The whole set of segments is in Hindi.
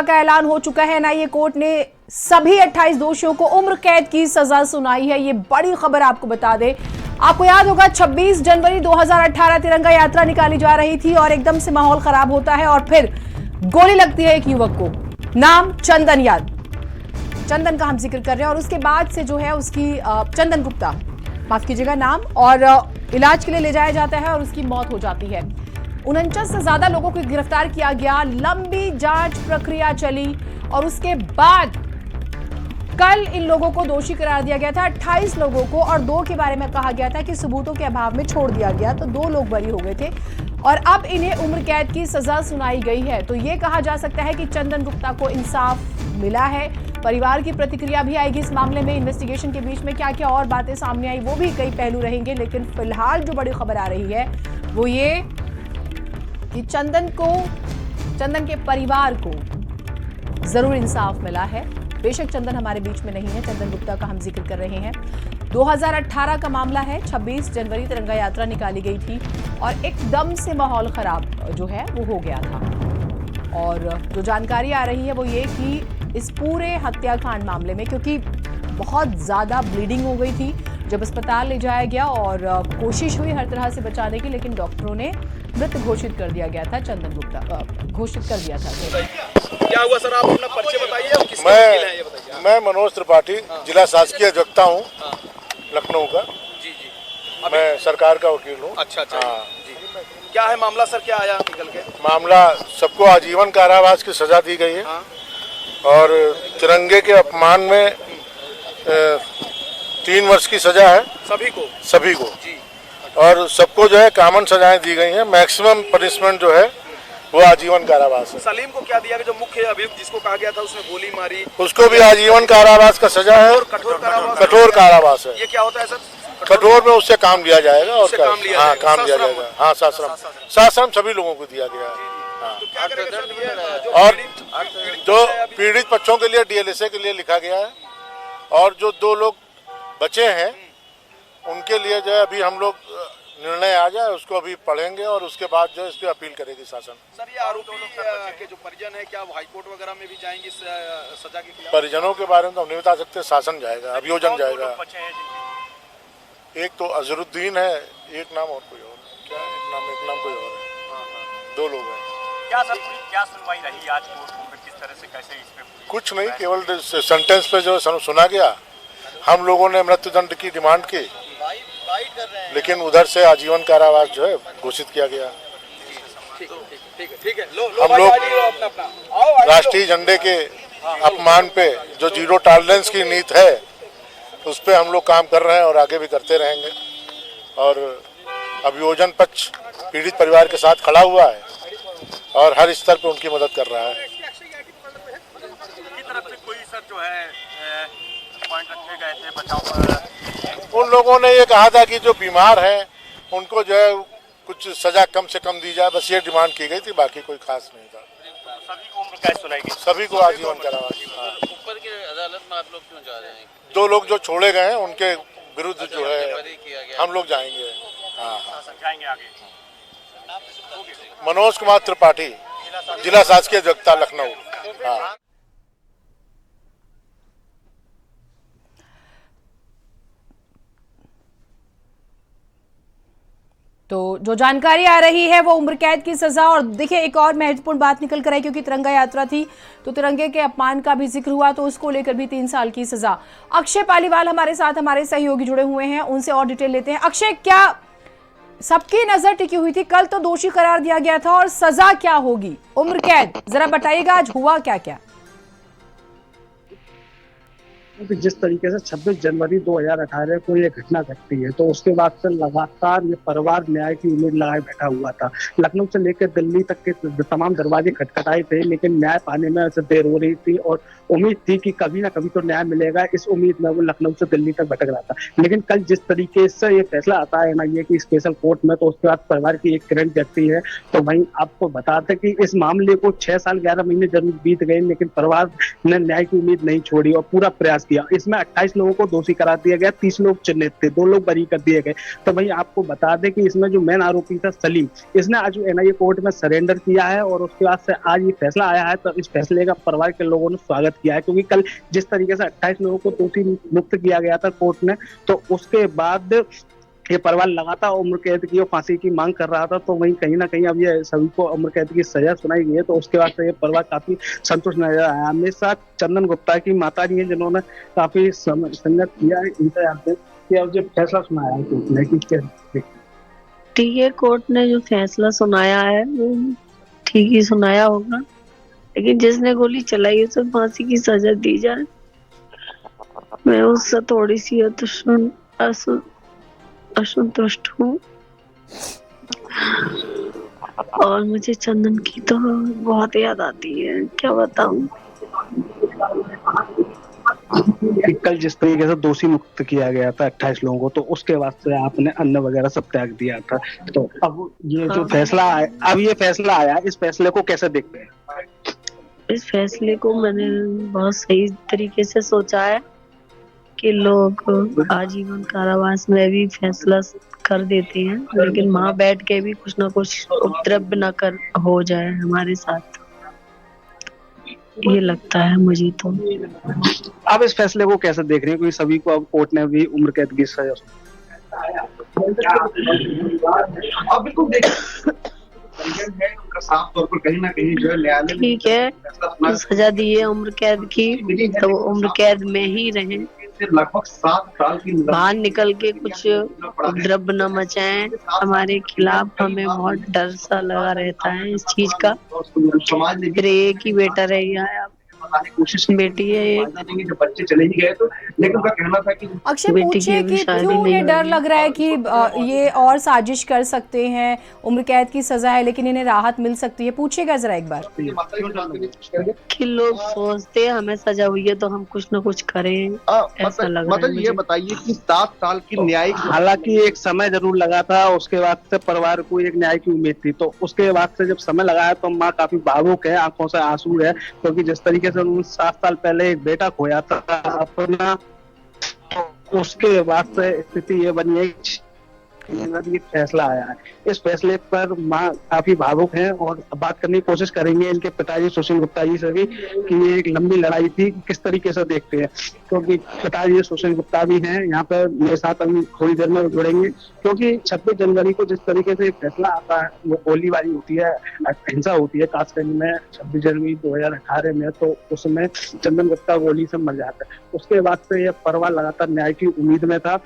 का ऐलान हो चुका है। एनआईए कोर्ट ने सभी 28 दोषियों को उम्र कैद की सजा सुनाई है। ये बड़ी खबर आपको बता दें। आपको याद होगा 26 जनवरी 2018 तिरंगा यात्रा निकाली जा रही थी और एकदम से माहौल खराब होता है और फिर गोली लगती है एक युवक को। नाम चंदन यादव, चंदन का हम जिक्र कर रहे हैं। और उसके बाद से जो है उसकी चंदन गुप्ता, माफ कीजिएगा नाम, और इलाज के लिए ले जाया जाता है और उसकी मौत हो जाती है। 49 से ज्यादा लोगों को गिरफ्तार किया गया, लंबी जांच प्रक्रिया चली और उसके बाद कल इन लोगों को दोषी करार दिया गया था, 28 लोगों को, और 2 के बारे में कहा गया था कि सबूतों के अभाव में छोड़ दिया गया, तो 2 लोग बरी हो गए थे और अब इन्हें उम्र कैद की सजा सुनाई गई है। तो ये कहा जा सकता है कि चंदन गुप्ता को इंसाफ मिला है। परिवार की प्रतिक्रिया भी आएगी इस मामले में। इन्वेस्टिगेशन के बीच में क्या क्या और बातें सामने आई वो भी कई पहलू रहेंगे, लेकिन फिलहाल जो बड़ी खबर आ रही है वो ये कि चंदन के परिवार को जरूर इंसाफ मिला है। बेशक चंदन हमारे बीच में नहीं है, चंदन गुप्ता का हम जिक्र कर रहे हैं। 2018 का मामला है, 26 जनवरी तिरंगा यात्रा निकाली गई थी और एकदम से माहौल खराब जो है वो हो गया था। और जो जानकारी आ रही है वो ये कि इस पूरे हत्याकांड मामले में, क्योंकि बहुत ज़्यादा ब्लीडिंग हो गई थी, जब अस्पताल ले जाया गया और कोशिश हुई हर तरह से बचाने की, लेकिन डॉक्टरों ने मृत घोषित कर दिया गया था। चंदन गुप्ता घोषित कर दिया था। क्या हुआ सर, आप अपना परिचय बताइए। मैं मनोज त्रिपाठी, जिला शासकीय अधिवक्ता हूँ लखनऊ का। जी जी, मैं सरकार का वकील हूँ। अच्छा जी। क्या है मामला सर, क्या आया निकल के? मामला, सबको आजीवन कारावास की सजा दी गई है और तिरंगे के अपमान में 3 वर्ष की सजा है सभी को जी। और सबको जो है कॉमन सजाएं दी गई हैं। मैक्सिमम पनिशमेंट जो है वो आजीवन कारावास है। सलीम को क्या दिया, जो मुख्य अभियुक्त जिसको कहा गया था उसने गोली मारी, उसको भी आजीवन कारावास का सजा है और कठोर कारावास है। ये क्या होता है सर? कठोर में उससे काम लिया जाएगा और काम लिया जाएगा। हाँ, साश्रम सभी लोगों को दिया गया है। और जो पीड़ित पक्षों के लिए डीएलएसए के लिए लिखा गया है और जो 2 लोग बचे हैं उनके लिए जो है अभी हम लोग निर्णय आ जाए उसको अभी पढ़ेंगे और उसके बाद जो है इस पर अपील करेगी शासन। सर, ये आरोपी के जो परिजन है क्या वो हाईकोर्ट वगैरह में भी जाएंगे सजा के खिलाफ? परिजनों के बारे में तो हम नहीं बता सकते, शासन जाएगा, अभियोजन जाएगा। एक तो अजरुद्दीन है, एक नाम और कोई और, क्या एक नाम कोई और है। 2 लोग हैं। क्या सर क्या सुनवाई रही आज कोर्ट में, किस तरह से, कैसे इस पे? कुछ नहीं, केवल सेंटेंस पे जो सुना गया। हम लोगों ने मृत्युदंड की डिमांड की, लेकिन उधर से आजीवन कारावास जो है घोषित किया गया। ठीक है। हम लोग राष्ट्रीय झंडे के अपमान पे जो 0 टॉलरेंस की नीति है उस पे हम लोग काम कर रहे हैं और आगे भी करते रहेंगे। और अभियोजन पक्ष पीड़ित परिवार के साथ खड़ा हुआ है और हर स्तर पे उनकी मदद कर रहा है। की तरफ से कोई सर जो है पॉइंट रखे गए थे बचाव? उन लोगों ने ये कहा था कि जो बीमार हैं उनको जो है कुछ सजा कम से कम दी जाए, बस ये डिमांड की गई थी, बाकी कोई खास नहीं था। सभी को उम्र कैद सुनाई गई? सभी को आजीवन कारावास। ऊपर की अदालत में आप लोग क्यों जा रहे हैं? 2 लोग जो छोड़े गए हैं उनके विरुद्ध जो है हम लोग जाएंगे। जाएंगे आगे। मनोज कुमार त्रिपाठी, जिला शासकीय अधिवक्ता लखनऊ। हाँ। तो जो जानकारी आ रही है वो उम्र कैद की सजा। और देखिए एक और महत्वपूर्ण बात निकल कर आई, क्योंकि तिरंगा यात्रा थी तो तिरंगे के अपमान का भी जिक्र हुआ, तो उसको लेकर भी 3 साल की सजा। अक्षय पालीवाल हमारे साथ, हमारे सहयोगी जुड़े हुए हैं, उनसे और डिटेल लेते हैं। अक्षय, क्या सबकी नजर टिकी हुई थी, कल तो दोषी करार दिया गया था और सजा क्या होगी? उम्र कैद, जरा बताइएगा आज हुआ क्या क्या? जिस तरीके से 26 जनवरी 2018 को ये घटना घटती है तो उसके बाद से लगातार ये परिवार न्याय की उम्मीद लगाए बैठा हुआ था। लखनऊ से लेकर दिल्ली तक के तमाम दरवाजे खटखटाए थे, लेकिन न्याय पाने में ऐसे देर हो रही थी और उम्मीद थी कि कभी ना कभी तो न्याय मिलेगा। इस उम्मीद में वो लखनऊ से दिल्ली तक भटक रहा था। लेकिन कल जिस तरीके से ये फैसला आता है एनआईए की स्पेशल कोर्ट में, तो उसके बाद परिवार की एक किरण जगती है। तो वहीं आपको बताते कि इस मामले को 6 साल 11 महीने जरूर बीत गए, लेकिन परिवार ने न्याय की उम्मीद नहीं छोड़ी और पूरा प्रयास किया। इसमें 28 लोगों को दोषी करार दिया गया, 30 लोग चिन्हित थे, 2 लोग बरी कर दिए गए। तो भाई आपको बता दें कि इसमें जो मेन आरोपी था सलीम, इसने आज एनआईए कोर्ट में सरेंडर किया है और उसके बाद से आज ये फैसला आया है। तो इस फैसले का परिवार के लोगों ने स्वागत किया है, क्योंकि कल जिस तरीके से 28 लोगों को दोषी मुक्त किया गया था कोर्ट ने, तो उसके बाद ये परिवार लगातार उम्र कैद की और फांसी की मांग कर रहा था। तो वहीं कहीं ना कहीं अब ये सभी को उम्र कैद की सजा सुनाई गई है, तो उसके बाद से ये परिवार काफी संतुष्ट नजर आया। मेरे साथ चंदन गुप्ता की माता जी हैं, जिन्होंने काफी संघर्ष किया है। इनसे जानते हैं कि अब जो फैसला सुनाया है कोर्ट ने कि क्या ठीक है, कोर्ट ने जो फैसला सुनाया है वो ठीक ही सुनाया होगा, लेकिन जिसने गोली चलाई उसे फांसी की सजा दी जाए। मैं उससे थोड़ी सी असंतुष्ट हूँ और मुझे चंदन की तो बहुत याद आती है, क्या बताऊं। कल जिस तरीके से दोषी मुक्त किया गया था 28 लोगों को, तो उसके बाद से आपने अन्न वगैरह सब त्याग दिया था। तो अब ये जो फैसला आया, अब ये फैसला आया, इस फैसले को कैसे देखते हैं? इस फैसले को मैंने बहुत सही तरीके से सोचा है कि लोग आजीवन कारावास में भी फैसला कर देते हैं, लेकिन वहां बैठ के भी कुछ ना कुछ उपद्रव न कर हो जाए हमारे साथ, ये लगता है मुझे। तो आप इस फैसले को कैसे देख रहे हैं, क्योंकि सभी को अब कोर्ट ने भी उम्र कैद की सजा अब बिल्कुल है उनका साफ तौर पर कहीं ना कहीं जो है न्यायालय ठीक है, सजा दी है उम्र कैद की, तो उम्र कैद में ही रहे, लगभग 7 साल की बाहर निकल के कुछ उपद्रव न मचाएं हमारे खिलाफ। हमें बहुत डर सा लगा रहता है इस चीज का। समाज ने मेरे एक ही बेटा रह गया है, बताने की कोशिश बेटी है एक। जब बच्चे चले ही गए तो, लेकिन उनका कहना था कि अक्षय बेटी की पूछिए अभी कि शादी क्यों नहीं उन्हें डर हुई। लग रहा है कि ये और साजिश कर सकते हैं, उम्र कैद की सजा है लेकिन इन्हें राहत मिल सकती है। पूछिएगा जरा एक बार कि लोग सोचते हैं हमें सजा हुई है तो हम कुछ न कुछ करें, ऐसा लग रहा है मतलब ये मुझे। बताइए कि 7 साल की न्यायिक, हालांकि एक समय जरूर लगा था, उसके बाद से परिवार को एक न्याय की उम्मीद थी, तो उसके बाद से जब समय लगाया तो माँ काफी भावुक है, आंखों से आंसू है, क्योंकि जिस तरीके से उन्होंने 7 साल पहले एक बेटा खोया था अपना, तो उसके बाद से स्थिति ये बनी है ये फैसला आया है। इस फैसले पर माँ काफी भावुक हैं और बात करने की कोशिश करेंगे इनके पिताजी सुशील गुप्ता जी से भी कि ये एक लंबी लड़ाई थी, किस तरीके से देखते हैं, क्योंकि पिताजी सुशील गुप्ता भी हैं यहाँ पे मेरे साथ, अभी थोड़ी देर में जुड़ेंगे। क्योंकि 26 जनवरी को जिस तरीके से फैसला आता है, वो गोलीबारी होती है, हिंसा होती है खासकर में 26 जनवरी 2018 में, तो उसमें चंदन गुप्ता गोली से मर जाता है। उसके बाद से यह परिवार लगातार न्याय की उम्मीद में था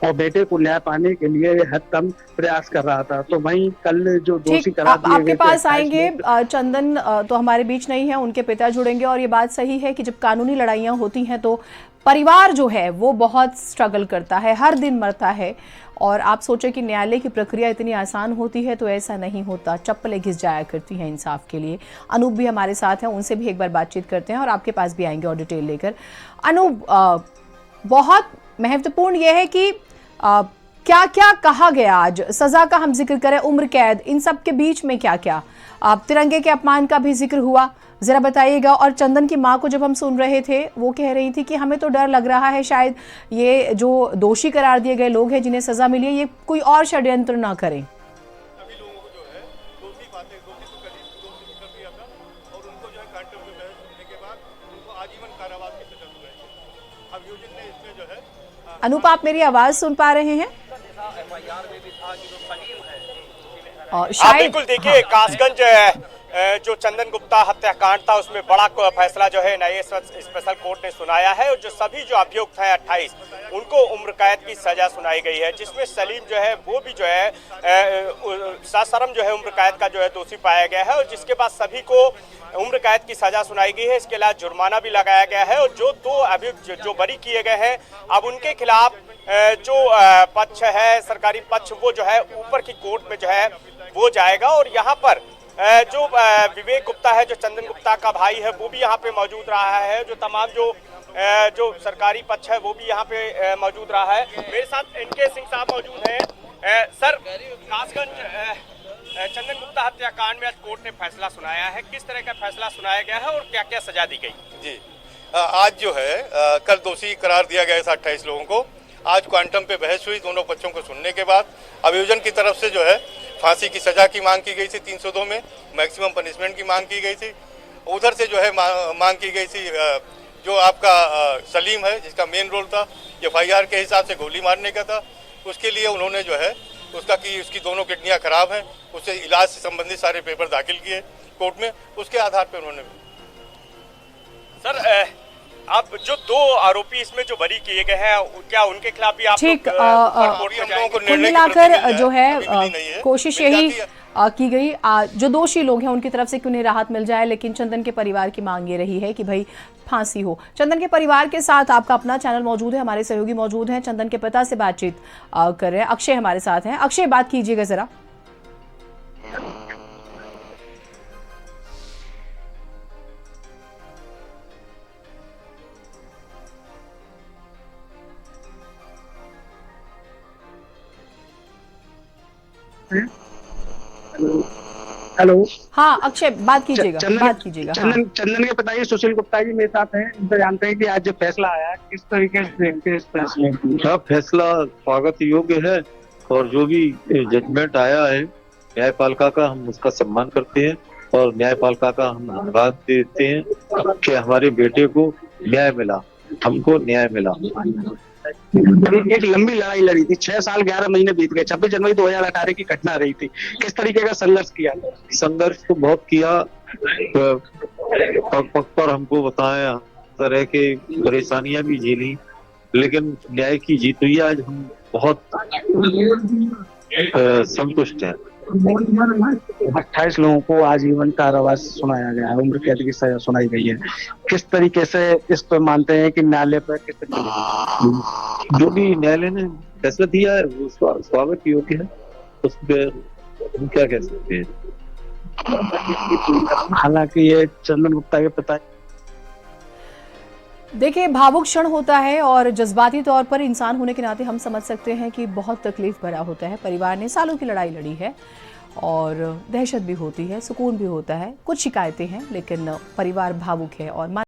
और बेटे को न्याय पाने के लिए हर दम प्रयास कर रहा था। तो वहीं कल जो दोषी करार दिए गए आपके पास आएंगे चंदन तो हमारे बीच नहीं है, उनके पिता जुड़ेंगे। और ये बात सही है कि जब कानूनी लड़ाइयाँ होती हैं तो परिवार जो है वो बहुत स्ट्रगल करता है, हर दिन मरता है। और आप सोचें कि न्यायालय की प्रक्रिया इतनी आसान होती है तो ऐसा नहीं होता, चप्पलें घिस जाया करती हैं इंसाफ के लिए। अनूप भी हमारे साथ हैं, उनसे भी एक बार बातचीत करते हैं और आपके पास भी आएंगे और डिटेल लेकर। अनूप, बहुत महत्वपूर्ण यह है कि क्या क्या कहा गया आज, सजा का हम जिक्र करें, उम्र कैद, इन सब के बीच में क्या क्या, तिरंगे के अपमान का भी जिक्र हुआ, जरा बताइएगा। और चंदन की माँ को जब हम सुन रहे थे वो कह रही थी कि हमें तो डर लग रहा है शायद ये जो दोषी करार दिए गए लोग हैं जिन्हें सजा मिली है ये कोई और षड्यंत्र ना करें। सभी लोगों को जो है दोषी पाते, दोषी तो कर दिया था और उनको जो है कांटे में बहस सुनने के बाद उनको आजीवन कारावास की सजा सुनाई। अभियोजन ने इसमें जो है अनूप, आप मेरी आवाज सुन पा रहे हैं? और शायद बिल्कुल देखिए, कासगंज जो चंदन गुप्ता हत्याकांड था उसमें बड़ा फैसला जो है एनआईए स्पेशल कोर्ट ने सुनाया है और जो सभी जो अभियुक्त हैं 28 उनको उम्र कैद की सजा सुनाई गई है, जिसमें सलीम जो है वो भी जो है सासाराम जो है उम्र कैद का जो है दोषी पाया गया है और जिसके बाद सभी को उम्र कैद की सजा सुनाई गई है। इसके अलावा जुर्माना भी लगाया गया है और जो 2 अभियुक्त जो बरी किए गए हैं अब उनके खिलाफ जो पक्ष है सरकारी पक्ष वो जो है ऊपर की कोर्ट में जो है वो जाएगा। और यहाँ पर जो विवेक गुप्ता है जो चंदन गुप्ता का भाई है वो भी यहाँ पे मौजूद रहा है, जो तमाम जो सरकारी पक्ष है वो भी यहाँ पे मौजूद रहा है। मेरे साथ एनके सिंह साहब मौजूद हैं। सर, कासगंज चंदन गुप्ता हत्याकांड में आज कोर्ट ने फैसला सुनाया है, किस तरह का फैसला सुनाया गया है और क्या क्या सजा दी गई? जी, आज जो है कल दोषी करार दिया गया था 28 लोगों को। आज क्वांटम पे बहस हुई दोनों पक्षों को सुनने के बाद। अभियोजन की तरफ से जो है फांसी की सजा की मांग की गई थी 302 में, मैक्सिमम पनिशमेंट की मांग की गई थी। उधर से जो है मांग की गई थी जो आपका सलीम है जिसका मेन रोल था FIR के हिसाब से गोली मारने का था, उसके लिए उन्होंने जो है उसकी दोनों किडनियां खराब हैं, उससे इलाज से संबंधित सारे पेपर दाखिल किए कोर्ट में। उसके आधार पर उन्होंने सर आप जो 2 आरोपी इसमें जो बरी किए गए हैं क्या उनके खिलाफ भी आप ठीक लोग कुल मिलाकर जो है कोशिश यही की गई जो दोषी लोग हैं उनकी तरफ से कि उन्हें राहत मिल जाए, लेकिन चंदन के परिवार की मांग ये रही है कि भाई फांसी हो। चंदन के परिवार के साथ आपका अपना चैनल मौजूद है, हमारे सहयोगी मौजूद हैं, चंदन के पिता से बातचीत कर रहे हैं। अक्षय हमारे साथ हैं। अक्षय, बात कीजिएगा जरा। हेलो। हाँ अक्षय, बात कीजिएगा। चंदन के पिताजी सुशील गुप्ता जी मेरे साथ हैं। तो जानते हैं कि आज जो फैसला आया किस तरीके से देखते हैं इस फैसले को? फैसला स्वागत योग्य है और जो भी जजमेंट आया है न्यायपालिका का हम उसका सम्मान करते हैं और न्यायपालिका का हम धन्यवाद देते हैं कि हमारे बेटे को न्याय मिला, हमको न्याय मिला। एक लंबी लड़ाई लड़ी थी, 6 साल 11 महीने बीत गए। 26 जनवरी 2018 की घटना रही थी। किस तरीके का संघर्ष किया? संघर्ष तो बहुत किया, पग पर हमको बताया, तरह के परेशानियां भी झेली, लेकिन न्याय की जीत हुई। आज हम बहुत संतुष्ट हैं। 28 लोगों को आजीवन कारावास सुनाया गया है, उम्र कैद की सजा सुनाई गई है। किस तरीके से इस पर मानते हैं कि न्यायालय पर किस तरीके जो भी न्यायालय ने फैसला दिया है वो स्वागत योग्य है, उस पर हम क्या कह सकते हैं। हालांकि ये चंदन गुप्ता के पिता देखिए, भावुक क्षण होता है और जज्बाती तौर पर इंसान होने के नाते हम समझ सकते हैं कि बहुत तकलीफ भरा होता है। परिवार ने सालों की लड़ाई लड़ी है और दहशत भी होती है, सुकून भी होता है, कुछ शिकायतें हैं, लेकिन परिवार भावुक है और